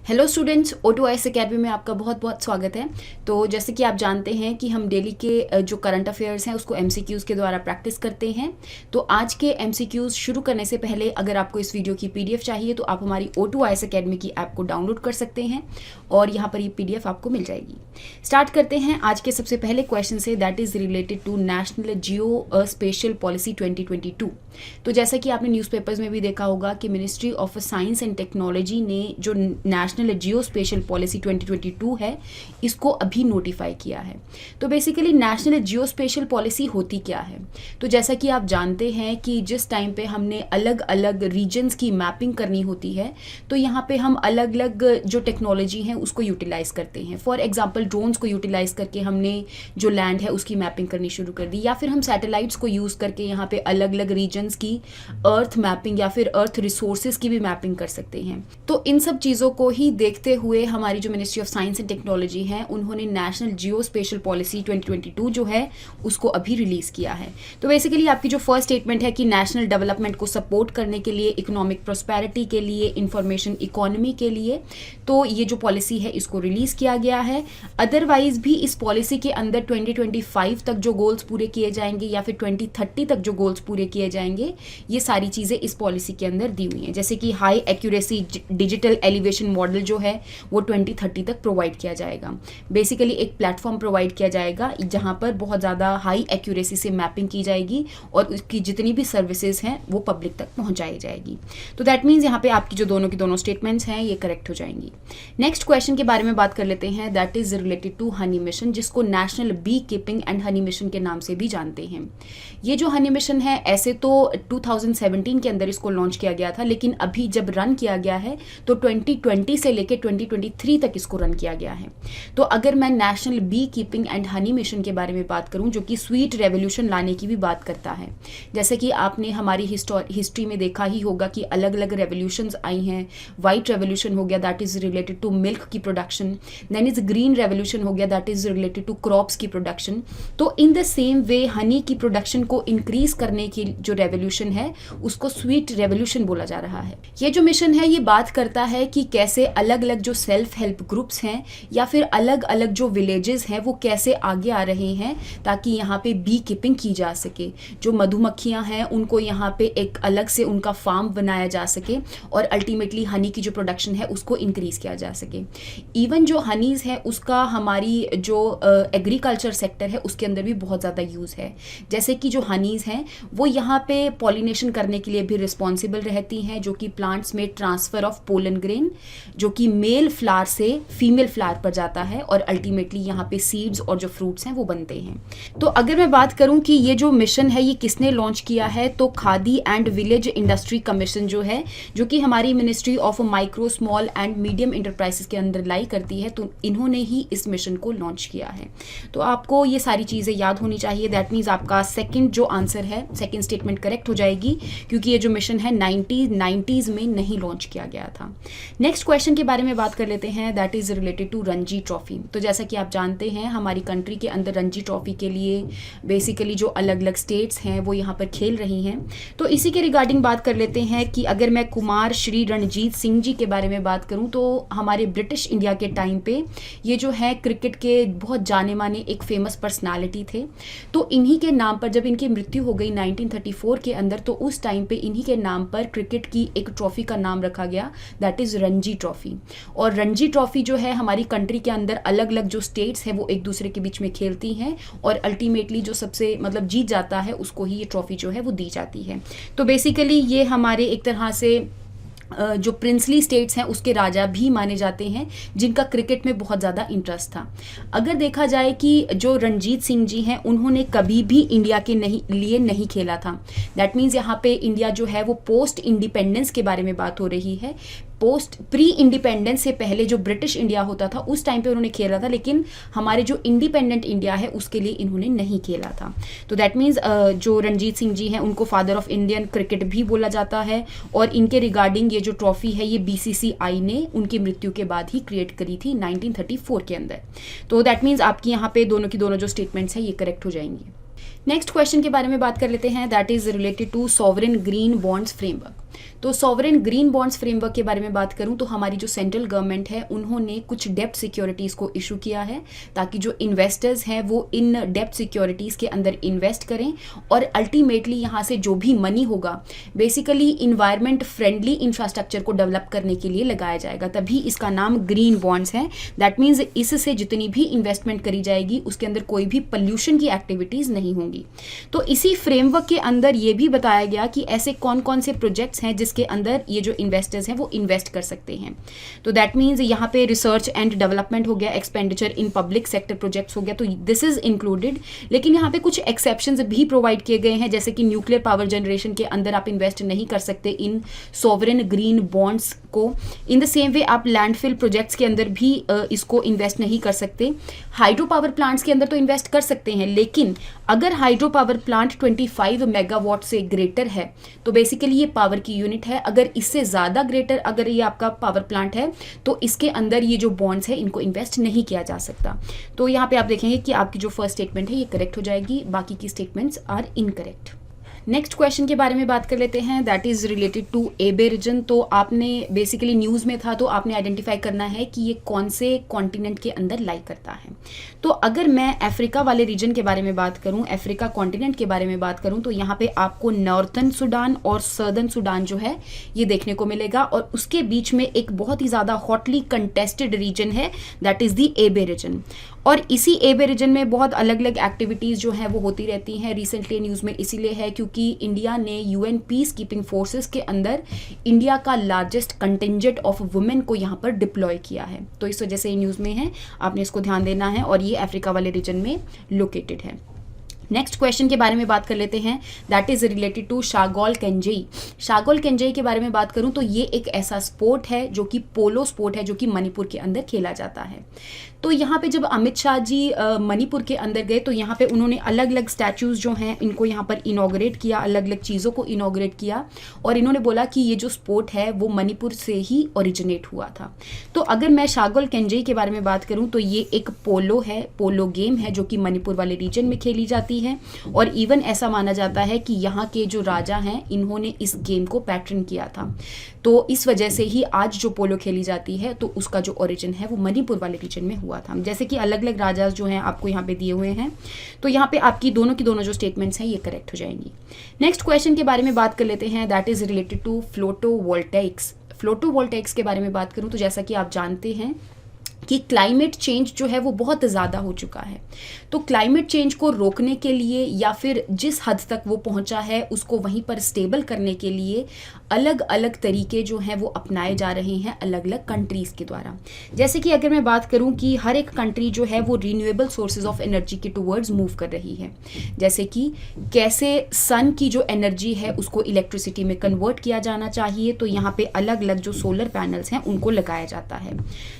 Hello students, O2IS academy में आपका बहुत बहुत स्वागत है। तो जैसे कि आप जानते हैं कि हम डेली के जो करंट अफेयर्स हैं उसको MCQs के द्वारा प्रैक्टिस करते हैं। तो आज के MCQs शुरू करने से पहले अगर आपको इस वीडियो की PDF चाहिए तो आप हमारी O2IS अकेडमी की ऐप को डाउनलोड कर सकते हैं और यहाँ पर ये PDF आपको मिल जाएगी। स्टार्ट करते हैं आज के सबसे पहले क्वेश्चन से, that is related to national geospatial policy 2022। तो जैसा कि आपने न्यूज़पेपर्स में भी देखा होगा कि ministry of science and technology ने जो नेशनल जियो स्पेशल पॉलिसी 2022 है इसको अभी नोटिफाई किया है। तो basically national geospatial policy होती क्या है? तो जैसा कि आप जानते हैं कि जिस टाइम पे हमने अलग अलग रीजन्स की मैपिंग करनी होती है तो यहाँ पे हम अलग अलग जो टेक्नोलॉजी है उसको यूटिलाइज करते हैं। फॉर एग्जाम्पल ड्रोन्स को यूटिलाइज करके हमने जो लैंड है उसकी मैपिंग करनी शुरू कर दी, या फिर हम सैटेलाइट्स को यूज़ करके यहाँ पे अलग अलग रीजन्स की अर्थ मैपिंग या फिर अर्थ रिसोर्सेज की भी मैपिंग कर सकते हैं। तो इन सब चीज़ों को ही देखते हुए हमारी जो ministry of science and technology है उन्होंने नेशनल जियो स्पेशल पॉलिसी 2022 जो है उसको अभी रिलीज किया है। तो बेसिकली आपकी जो फर्स्ट स्टेटमेंट है कि नेशनल डेवलपमेंट को सपोर्ट करने के लिए, इकोनॉमिक प्रोस्पेरिटी के लिए, इंफॉर्मेशन इकोनॉमी के लिए तो ये जो पॉलिसी है इसको रिलीज किया गया है। अदरवाइज भी इस पॉलिसी के अंदर 2025 तक जो गोल्स पूरे किए जाएंगे या फिर 2030 तक जो गोल्स पूरे किए जाएंगे ये सारी चीज़ें इस पॉलिसी के अंदर दी हुई हैं। जैसे कि high accuracy digital elevation model जो है वो 2030 तक प्रोवाइड किया जाएगा। बेसिकली एक प्लेटफॉर्म प्रोवाइड किया जाएगा जहां पर बहुत ज़्यादा हाई एक्यूरेसी से मैपिंग की जाएगी और उसकी जितनी भी सर्विसेज हैं वो पब्लिक तक पहुंचाई जाएगी। तो दैट मीन्स यहाँ पे आपकी जो दोनों की दोनों स्टेटमेंट्स हैं ये करेक्ट हो जाएंगी। नेक्स्ट क्वेश्चन के बारे में बात कर लेते हैं, that is related to honey mission, जिसको national B keeping and honey mission के नाम से भी जानते हैं। ये जो हनी मिशन है ऐसे तो 2017 के अंदर इसको लॉन्च किया गया था, लेकिन अभी जब रन किया गया है तो 2020 से लेकर 2023 तक इसको रन किया गया है। तो अगर मैं national B keeping and honey mission के बारे में बात करूं जो कि स्वीट रेवोल्यूशन लाने की भी बात करता है, जैसे कि आपने हमारी हिस्ट्री में देखा ही होगा कि अलग अलग रेवोल्यूशंस आई हैं। वाइट रेवोल्यूशन हो गया, that is related to milk की production. Then is green revolution हो गया, that is related to crops की प्रोडक्शन। तो in the same way honey की प्रोडक्शन को इंक्रीज करने की जो रेवोल्यूशन है उसको स्वीट रेवोल्यूशन बोला जा रहा है। ये जो मिशन है ये बात करता है कि कैसे अलग अलग जो सेल्फ हेल्प ग्रुप्स हैं या फिर अलग अलग जो विलेजेस हैं वो कैसे आगे आ रहे हैं ताकि यहाँ पे बी कीपिंग की जा सके। जो मधुमक्खियाँ हैं उनको यहाँ पे एक अलग से उनका फार्म बनाया जा सके और अल्टीमेटली हनी की जो प्रोडक्शन है उसको इंक्रीज किया जा सके। इवन जो हनीज है उसका हमारी जो एग्रीकल्चर सेक्टर है उसके अंदर भी बहुत ज़्यादा यूज़ है। जैसे कि जो हनीज हैं वो यहाँ पे पॉलिनेशन करने के लिए भी रिस्पॉन्सिबल रहती हैं, जो कि प्लांट्स में ट्रांसफर ऑफ पोलन ग्रेन जो कि मेल फ्लावर से फीमेल फ्लावर पर जाता है और अल्टीमेटली यहाँ पे सीड्स और जो फ्रूट्स हैं वो बनते हैं। तो अगर मैं बात करूँ कि ये जो मिशन है ये किसने लॉन्च किया है, तो khadi and village industry commission जो है, जो कि हमारी ministry of micro small and medium enterprises के अंदर लाई करती है, तो इन्होंने ही इस मिशन को लॉन्च किया है। तो आपको ये सारी चीज़ें याद होनी चाहिए। दैट मीन्स आपका सेकेंड जो आंसर है, सेकेंड स्टेटमेंट करेक्ट हो जाएगी, क्योंकि ये जो मिशन है 90s में नहीं लॉन्च किया गया था। नेक्स्ट क्वेश्चन के बारे में बात कर लेते हैं, that is related to Ranji trophy. तो जैसा कि आप जानते हैं हमारी कंट्री के अंदर रणजी ट्रॉफी के लिए बेसिकली जो अलग अलग स्टेट्स हैं वो यहाँ पर खेल रही हैं। तो इसी के रिगार्डिंग बात कर लेते हैं कि अगर मैं कुमार श्री रणजीत सिंह जी के बारे में बात करूँ तो हमारे ब्रिटिश इंडिया के टाइम पे ये जो है क्रिकेट के बहुत जाने माने एक फेमस पर्सनालिटी थे। तो इन्हीं के नाम पर जब इनकी मृत्यु हो गई 1934 के अंदर, तो उस टाइम पे इन्हीं के नाम पर क्रिकेट की एक ट्रॉफी का नाम रखा गया, दैट इज रणजी ट्रॉफी। और रणजी ट्रॉफी जो है हमारी कंट्री के अंदर अलग अलग जो स्टेट्स हैं वो एक दूसरे के बीच में खेलती हैं और अल्टीमेटली जो सबसे मतलब जीत जाता है उसको ही ये ट्रॉफी जो है वो दी जाती है। तो बेसिकली ये हमारे एक तरह से जो प्रिंसली स्टेट्स हैं उसके राजा भी माने जाते हैं जिनका क्रिकेट में बहुत ज़्यादा इंटरेस्ट था। अगर देखा जाए कि जो रणजीत सिंह जी हैं उन्होंने कभी भी इंडिया के लिए नहीं खेला था। दैट मीन्स यहाँ पे इंडिया जो है वो पोस्ट इंडिपेंडेंस के बारे में बात हो रही है। पोस्ट प्री इंडिपेंडेंस से पहले जो ब्रिटिश इंडिया होता था उस टाइम पे उन्होंने खेला था, लेकिन हमारे जो इंडिपेंडेंट इंडिया है उसके लिए इन्होंने नहीं खेला था। तो दैट मीन्स जो रणजीत सिंह जी हैं उनको फादर ऑफ इंडियन क्रिकेट भी बोला जाता है और इनके रिगार्डिंग ये जो ट्रॉफी है ये BCCI ने उनकी मृत्यु के बाद ही क्रिएट करी थी 1934 के अंदर। तो दैट मीन्स आपकी यहाँ पे दोनों की दोनों जो स्टेटमेंट्स हैं ये करेक्ट हो जाएंगी। नेक्स्ट क्वेश्चन के बारे में बात कर लेते हैं, that is related to sovereign green bonds framework. तो सॉवरेन ग्रीन बॉन्ड्स फ्रेमवर्क के बारे में बात करूं तो हमारी जो सेंट्रल गवर्नमेंट है उन्होंने कुछ डेप्ट सिक्योरिटीज़ को इशू किया है ताकि जो इन्वेस्टर्स हैं वो इन डेप्ट सिक्योरिटीज़ के अंदर इन्वेस्ट करें और अल्टीमेटली यहाँ से जो भी मनी होगा बेसिकली इन्वायरमेंट फ्रेंडली इंफ्रास्ट्रक्चर को डेवलप करने के लिए लगाया जाएगा, तभी इसका नाम ग्रीन बॉन्ड्स है। दैट मीन्स इससे जितनी भी इन्वेस्टमेंट करी जाएगी उसके अंदर कोई भी पॉल्यूशन की एक्टिविटीज़ नहीं होंगी। तो इसी फ्रेमवर्क के अंदर ये भी बताया गया कि ऐसे कौन कौन से प्रोजेक्ट्स हैं जिसके अंदर ये जो इन्वेस्टर्स हैं वो इन्वेस्ट कर सकते हैं। तो दैट मीन्स यहाँ पे रिसर्च एंड डेवलपमेंट हो गया, expenditure in public sector projects हो गया, तो दिस इज इंक्लूडेड। लेकिन यहाँ पे कुछ एक्सेप्शंस भी प्रोवाइड किए गए हैं, जैसे कि न्यूक्लियर पावर जनरेशन के अंदर आप इन्वेस्ट नहीं कर सकते इन सॉवरेन ग्रीन बॉन्ड्स को। इन द सेम वे आप लैंडफिल प्रोजेक्ट्स के अंदर भी इसको इन्वेस्ट नहीं कर सकते। हाइड्रो पावर प्लांट्स के अंदर तो इन्वेस्ट कर सकते हैं, लेकिन अगर हाइड्रो पावर प्लांट 25 मेगावाट से ग्रेटर है तो बेसिकली ये पावर की यूनिट है। अगर इससे ज़्यादा ग्रेटर अगर ये आपका पावर प्लांट है तो इसके अंदर ये जो बॉन्ड्स है इनको इन्वेस्ट नहीं किया जा सकता। तो यहाँ पे आप देखेंगे कि आपकी जो फर्स्ट स्टेटमेंट है ये करेक्ट हो जाएगी, बाकी की statements are incorrect. Next question के बारे में बात कर लेते हैं, दैट इज़ रिलेटेड टू एबे रीजन। तो आपने बेसिकली न्यूज़ में था तो आपने आइडेंटिफाई करना है कि ये कौन से कॉन्टिनेंट के अंदर लाई करता है। तो अगर मैं अफ्रीका वाले रीजन के बारे में बात करूं, अफ्रीका कॉन्टिनेंट के बारे में बात करूं, तो यहाँ पे आपको नॉर्थन सूडान और सदर्न सूडान जो है ये देखने को मिलेगा, और उसके बीच में एक बहुत ही ज़्यादा हॉटली कंटेस्टेड रीजन है, दैट इज़ दी एबे रीजन। और इसी एबे रीजन में बहुत अलग अलग एक्टिविटीज़ जो हैं वो होती रहती हैं। रिसेंटली न्यूज़ में इसीलिए है क्योंकि इंडिया ने यूएन पीस कीपिंग फोर्सेस के अंदर इंडिया का लार्जेस्ट कंटिंजेंट ऑफ वुमेन को यहाँ पर डिप्लॉय किया है, तो इस वजह से ये न्यूज़ में है, आपने इसको ध्यान देना है, और ये अफ्रीका वाले रीजन में लोकेटेड है। नेक्स्ट क्वेश्चन के बारे में बात कर लेते हैं, दैट इज़ रिलेटेड टू शागोल केंजेई। शागोल केंजेई के बारे में बात करूं तो ये एक ऐसा स्पोर्ट है जो कि पोलो स्पोर्ट है, जो कि मणिपुर के अंदर खेला जाता है। तो यहाँ पे जब अमित शाह जी मणिपुर के अंदर गए तो यहाँ पे उन्होंने अलग अलग स्टैचूज़ जो हैं इनको यहाँ पर इनॉग्रेट किया, अलग अलग चीज़ों को इनॉग्रेट किया, और इन्होंने बोला कि ये जो स्पोर्ट है वो मणिपुर से ही ओरिजिनेट हुआ था। तो अगर मैं शागोल केंजेई के बारे में बात करूँ तो ये एक पोलो है, पोलो गेम है जो कि मणिपुर वाले रीजन में खेली जाती है, और इवन ऐसा माना जाता है कि यहाँ के जो राजा हैं इन्होंने इस गेम को पैटर्न किया था। तो इस वजह से ही आज जो पोलो खेली जाती है तो उसका जो ओरिजिन है वो मणिपुर वाले रीजन में हुआ था। जैसे कि अलग अलग राजा जो हैं आपको यहाँ पे दिए हुए हैं, तो यहाँ पे आपकी दोनों की दोनों जो स्टेटमेंट्स हैं ये करेक्ट हो जाएंगी। नेक्स्ट क्वेश्चन के बारे में बात कर लेते हैं, दैट इज रिलेटेड टू फ्लोटोवोल्टेइक्स। फ्लोटोवोल्टेइक्स के बारे में बात करूँ तो जैसा कि आप जानते हैं कि क्लाइमेट चेंज जो है वो बहुत ज़्यादा हो चुका है। तो क्लाइमेट चेंज को रोकने के लिए या फिर जिस हद तक वो पहुंचा है उसको वहीं पर स्टेबल करने के लिए अलग अलग तरीके जो हैं वो अपनाए जा रहे हैं अलग अलग कंट्रीज़ के द्वारा। जैसे कि अगर मैं बात करूं कि हर एक कंट्री जो है वो रीन्यूएबल सोर्सेज ऑफ एनर्जी के टूवर्ड्स मूव कर रही है, जैसे कि कैसे सन की जो एनर्जी है उसको इलेक्ट्रिसिटी में कन्वर्ट किया जाना चाहिए, तो यहाँ पे अलग अलग जो सोलर पैनल्स हैं उनको लगाया जाता है।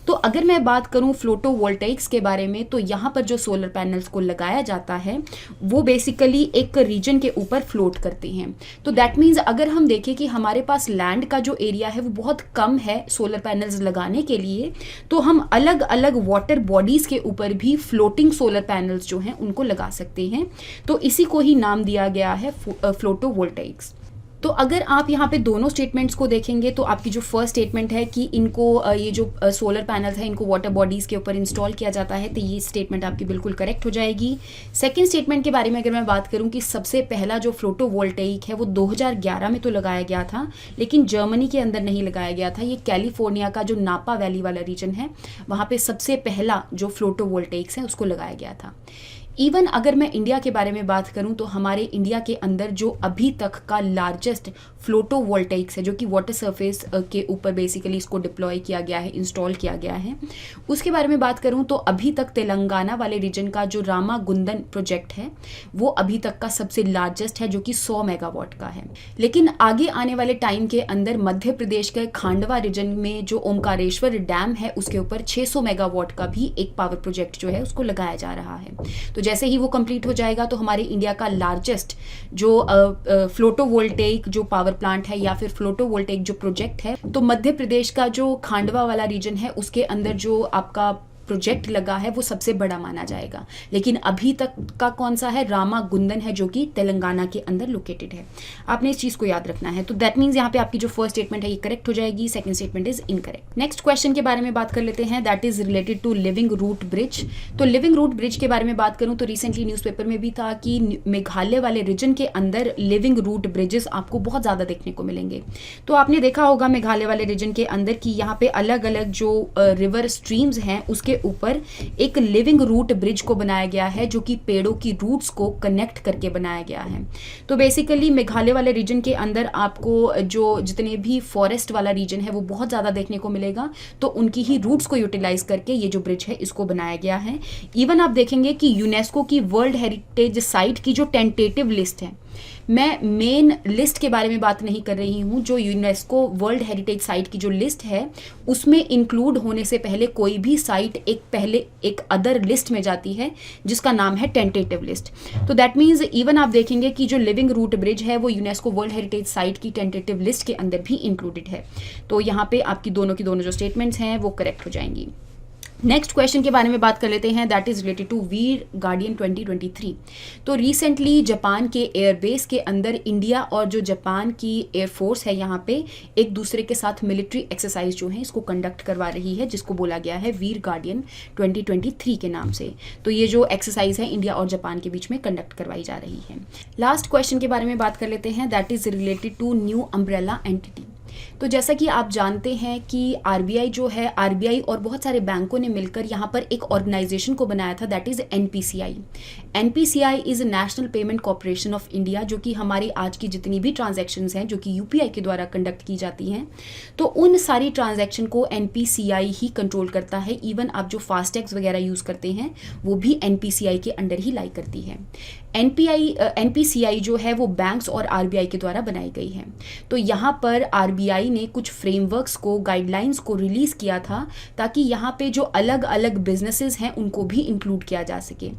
तो अगर मैं बात करूं फ्लोटोवोल्टेइक्स के बारे में, तो यहाँ पर जो सोलर पैनल्स को लगाया जाता है वो बेसिकली एक रीजन के ऊपर फ्लोट करते हैं। तो दैट मीन्स अगर हम देखें कि हमारे पास लैंड का जो एरिया है वो बहुत कम है सोलर पैनल्स लगाने के लिए, तो हम अलग अलग वाटर बॉडीज के ऊपर भी फ्लोटिंग सोलर पैनल्स जो हैं उनको लगा सकते हैं। तो इसी को ही नाम दिया गया है फ्लोटोवोल्टेइक्स। तो अगर आप यहाँ पे दोनों स्टेटमेंट्स को देखेंगे तो आपकी जो फर्स्ट स्टेटमेंट है कि इनको ये जो सोलर पैनल्स है इनको वाटर बॉडीज़ के ऊपर इंस्टॉल किया जाता है, तो ये स्टेटमेंट आपकी बिल्कुल करेक्ट हो जाएगी। सेकंड स्टेटमेंट के बारे में अगर मैं बात करूँ कि सबसे पहला जो फ्लोटोवोल्टेइक है वो 2011 में तो लगाया गया था, लेकिन जर्मनी के अंदर नहीं लगाया गया था। ये कैलिफोर्निया का जो नापा वैली वाला रीजन है वहाँ पर सबसे पहला जो फ्लोटोवोल्टेइक्स है उसको लगाया गया था। इवन अगर मैं इंडिया के बारे में बात करूं तो हमारे इंडिया के अंदर जो अभी तक का लार्जेस्ट फ्लोटोवोल्टेइक्स है जो कि वाटर सरफेस के ऊपर बेसिकली इसको डिप्लॉय किया गया है, इंस्टॉल किया गया है, उसके बारे में बात करूं तो अभी तक तेलंगाना वाले रीजन का जो रामागुंडम प्रोजेक्ट है वो अभी तक का सबसे लार्जेस्ट है जो कि 100 मेगावाट का है। लेकिन आगे आने वाले टाइम के अंदर मध्य प्रदेश के खांडवा रीजन में जो ओमकारेश्वर डैम है उसके ऊपर 600 मेगावाट का भी एक पावर प्रोजेक्ट जो है उसको लगाया जा रहा है। तो जैसे ही वो कंप्लीट हो जाएगा तो हमारे इंडिया का लार्जेस्ट जो फ्लोटोवोल्टेइक जो पावर प्लांट है या फिर फ्लोटोवोल्टेइक जो प्रोजेक्ट है, तो मध्य प्रदेश का जो खांडवा वाला रीजन है उसके अंदर जो आपका प्रोजेक्ट लगा है वो सबसे बड़ा माना जाएगा, लेकिन अभी तक का कौन सा है, रामागुंडम है, जो कि तेलंगाना के अंदर लोकेटेड है। आपने इस चीज़ को याद रखना है। तो दैट मीन्स यहाँ पे आपकी जो फर्स्ट स्टेटमेंट है ये करेक्ट हो जाएगी, second statement is incorrect. Next question के बारे में बात कर लेते हैं, that is related to living root bridge. तो लिविंग रूट ब्रिज के बारे में बात करूं तो रिसेंटली न्यूज़पेपर में भी था कि मेघालय वाले रीजन के अंदर लिविंग रूट ब्रिजेस आपको बहुत ज़्यादा देखने को मिलेंगे। तो आपने देखा होगा मेघालय वाले रीजन के अंदर कि यहाँ पे अलग अलग जो रिवर स्ट्रीम्स हैं उसके ऊपर एक लिविंग रूट ब्रिज को बनाया गया है, जो कि पेड़ों की रूट्स को कनेक्ट करके बनाया गया है। तो बेसिकली मेघालय वाले रीजन के अंदर आपको जो जितने भी फॉरेस्ट वाला रीजन है वो बहुत ज़्यादा देखने को मिलेगा, तो उनकी ही रूट्स को यूटिलाइज करके ये जो ब्रिज है इसको बनाया गया है। इवन आप देखेंगे कि यूनेस्को की वर्ल्ड हेरिटेज साइट की जो टेंटेटिव लिस्ट है, मैं मेन लिस्ट के बारे में बात नहीं कर रही हूँ, जो यूनेस्को वर्ल्ड हेरिटेज साइट की जो लिस्ट है उसमें इंक्लूड होने से पहले कोई भी साइट पहले एक अदर लिस्ट में जाती है जिसका नाम है टेंटेटिव लिस्ट। तो दैट मीन्स इवन आप देखेंगे कि जो लिविंग रूट ब्रिज है वो यूनेस्को वर्ल्ड हेरिटेज साइट की टेंटेटिव लिस्ट के अंदर भी इंक्लूडेड है। तो यहाँ पे आपकी दोनों की दोनों जो स्टेटमेंट्स हैं वो करेक्ट हो जाएंगी। नेक्स्ट क्वेश्चन के बारे में बात कर लेते हैं, that is related to Veer guardian 2023। तो रिसेंटली जापान के एयरबेस के अंदर इंडिया और जो जापान की एयरफोर्स है यहाँ पे एक दूसरे के साथ मिलिट्री एक्सरसाइज जो है इसको कंडक्ट करवा रही है, जिसको बोला गया है वीर गार्डियन 2023 के नाम से। तो ये जो एक्सरसाइज है इंडिया और जापान के बीच में कंडक्ट करवाई जा रही है। लास्ट क्वेश्चन के बारे में बात कर लेते हैं, that is related to new umbrella entity. तो जैसा कि आप जानते हैं कि आरबीआई जो है, आरबीआई और बहुत सारे बैंकों ने मिलकर यहाँ पर एक ऑर्गेनाइजेशन को बनाया था, that is NPCI. NPCI is national payment corporation of India, जो कि हमारी आज की जितनी भी ट्रांजैक्शंस हैं जो कि यूपीआई के द्वारा कंडक्ट की जाती हैं, तो उन सारी ट्रांजैक्शन को एनपीसीआई ही कंट्रोल करता है। इवन आप जो फास्टैग्स वगैरह यूज़ करते हैं वो भी एनपीसीआई के अंडर ही लाई करती है। एनपीसीआई जो है वो बैंक्स और आरबीआई के द्वारा बनाई गई है। तो यहाँ पर आरबीआई ने कुछ फ्रेमवर्क्स को, गाइडलाइंस को रिलीज़ किया था ताकि यहाँ पे जो अलग अलग बिजनेसेस हैं उनको भी इंक्लूड किया जा सके,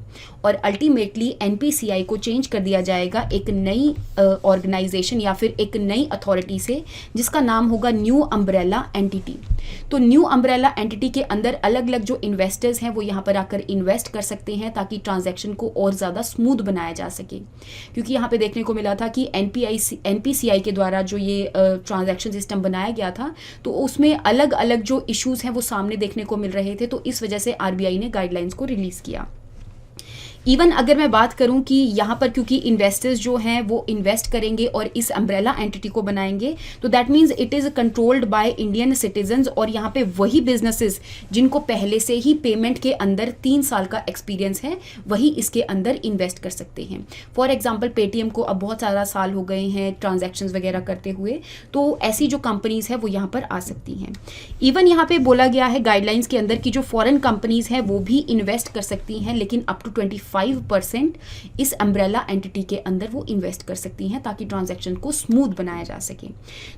और अल्टीमेटली एनपीसीआई को चेंज कर दिया जाएगा एक नई ऑर्गेनाइजेशन या फिर एक नई अथॉरिटी से, जिसका नाम होगा न्यू अम्ब्रेला एंटिटी। तो न्यू अम्ब्रेला एंटिटी के अंदर अलग अलग जो इन्वेस्टर्स हैं वो यहाँ पर आकर इन्वेस्ट कर सकते हैं ताकि ट्रांजैक्शन को और ज़्यादा स्मूथ बनाया जा सके। क्योंकि यहाँ पे देखने को मिला था कि एनपीसीआई के द्वारा जो ये ट्रांजैक्शन सिस्टम बनाया गया था तो उसमें अलग अलग जो इश्यूज हैं वो सामने देखने को मिल रहे थे, तो इस वजह से आरबीआई ने गाइडलाइंस को रिलीज़ किया। इवन अगर मैं बात करूं कि यहाँ पर क्योंकि इन्वेस्टर्स जो हैं वो इन्वेस्ट करेंगे और इस अम्ब्रेला एंटिटी को बनाएंगे, तो that means it is controlled by Indian citizens, और यहाँ पे वही बिजनेसेस जिनको पहले से ही पेमेंट के अंदर 3 साल का एक्सपीरियंस है वही इसके अंदर इन्वेस्ट कर सकते हैं। फॉर एग्जाम्पल पेटीएम को अब बहुत सारा साल हो गए हैं ट्रांजेक्शन्स वगैरह करते हुए, तो ऐसी जो कंपनीज़ हैं वो यहाँ पर आ सकती हैं। इवन यहाँ पे बोला गया है गाइडलाइंस के अंदर कि जो फॉरेन कंपनीज़ हैं वो भी इन्वेस्ट कर सकती हैं, लेकिन अप टू 5% इस अम्ब्रेला एंटिटी के अंदर वो इन्वेस्ट कर सकती हैं ताकि ट्रांजैक्शन को स्मूथ बनाया जा सके।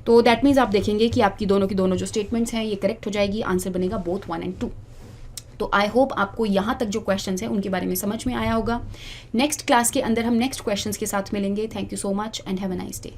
तो दैट मीन्स आप देखेंगे कि आपकी दोनों की दोनों जो स्टेटमेंट्स हैं ये करेक्ट हो जाएगी। आंसर बनेगा बोथ 1 and 2। तो आई होप आपको यहाँ तक जो क्वेश्चंस हैं उनके बारे में समझ में आया होगा। नेक्स्ट क्लास के अंदर हम नेक्स्ट क्वेश्चंस के साथ मिलेंगे। Thank you so much and have a nice day.